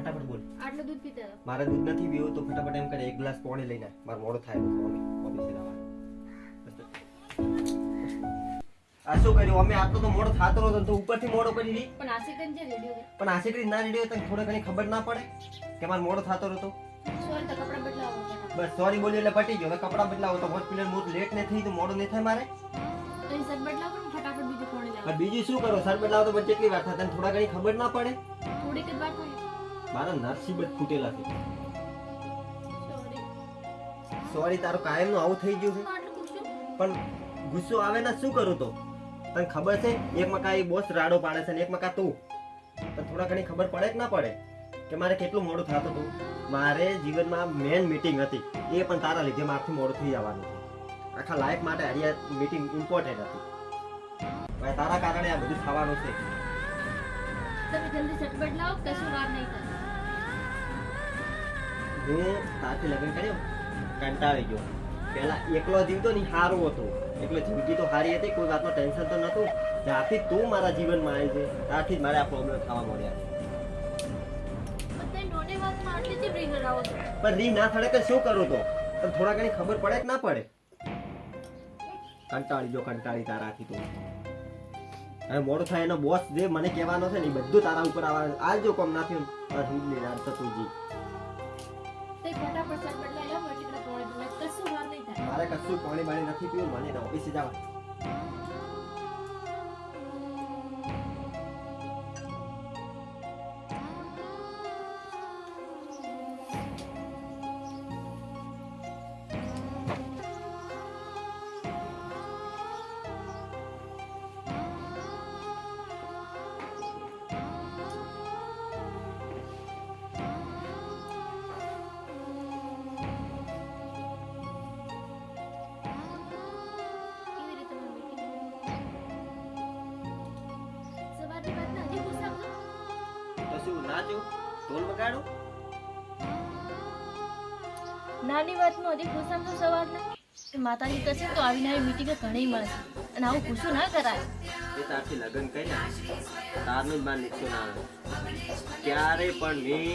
ફટાફટ બોલ. આટલું દૂધ પીતા હતા. મારે દૂધ નથી પીવું તો ફટાફટ એમ કરે એક ગ્લાસ પાણી લઈને આવ. મારે મોડું થાય તો ઓફિસે જવાનું. આ શું કર્યું અમે આટલો તો મોડો થાતો નતો તો ઉપરથી મોડો કરી દી. પણ આશિકન જે રેડિયો છે પણ આશીકરી ના રેડિયો તને થોડે ઘણી ખબર ના પડે કે મારે મોડો થાતો હતો. સોરી તો કપડા બદલાવો ફટાફટ. બસ સોરી બોલી એટલે પટી ગયો. હવે કપડાં બદલાવો તો હોસ્પિટલ મોટ લેટ ને થઈ તો મોડો નહીં થાય મારે. તો એ સર બદલાવો ને ફટાફટ બીજું કોણે લાવો. પણ બીજું શું કરો સર બદલાવો તો પછી કેટલી વાર થાય તને થોડા ઘણી ખબર ના પડે. થોડીક જ વાર થઈ. મારા નસીબ જ ફૂટેલા છે. સોરી. સોરી તારું કાયમ નું આવું થઈ ગયું છે. આટલું પૂછ્યું. પણ ગુસ્સો આવે ને શું કરું તો તને ખબર છે એક મકા એ બોસ રાડો પાડે છે ને એક મકા તું તને થોડા ઘણી ખબર પડે કે ના પડે કે મારે કેટલું મોડું થતું હતું. મારે જીવનમાં મેન મીટિંગ હતી એ પણ તારા લીધે મારથી મોડું થઈ જવાનું છે. આખા લાઈફ માટે આ મીટિંગ ઇમ્પોર્ટન્ટ હતી. ભાઈ તારા કારણે આ બધું થવાનું છે. તમે જલ્દી સટ બદલાવો કશું વાર નહીં થાય. હું તારથી લગ્ન કર્યો કંટાળી ગયો. પહેલા એકલો જીવતો ને સારું હતું. એટલે જિંદગી તો સારી હતી કોઈ વાતનું ટેન્શન તો નતું. જ્યારથી તું મારા જીવનમાં આવી છે ત્યારથી જ મારે આ પ્રોબ્લેમ થવા મળ્યા છે. બધા નોની વાતમાં આટલી જ રીંગ રાવો છો. પણ રી ના થડે કે શું કરું તો તને થોડા ઘણી ખબર પડે કે ના પડે. કંટાળી તારાથી તું. હવે મોડું થાય એનો બોસ જે મને કહેવાનો છે ને એ બધું તારા ઉપર આવવાનું. આ જો કોમ ના થયું સમજી લે સતુજી. તે ફટાફટ સટ બદલાઈ લો એટલે કે કોણે બદલાય કશું વાર નહીં થાય. મારે કશું પાણી બાણી નથી પીવું. મને ઓફિસે જવા. કેવી રીતે મારી meeting? સવારની વાતમાં હજી ગુસ્સા છો? તો શું નાચું ઢોલ વગાડું. નાની વાતમાં હજી ગુસ્સા છો સવારના? માતાજી કશે તો આવીને આવી મીટિંગ ઘણી મળશે અને આવું ગુસ્સો ના કરાય. એ તારથી લગ્ન કર્યા તારનું જ માન નીચો ના આવે. ક્યારે પણ મેં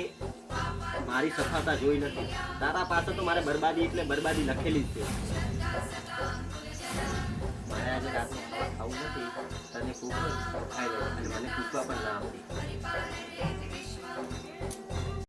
મારી સફળતા જોઈ નથી. તારા પાસે તો મારે બરબાદી એટલે બરબાદી લખેલી જ છે. મારે આજે રાતનું ખાવું નથી. તને ભૂખ હોય તો ખાઈ લે અને મને પૂછવા પણ ના આવતી.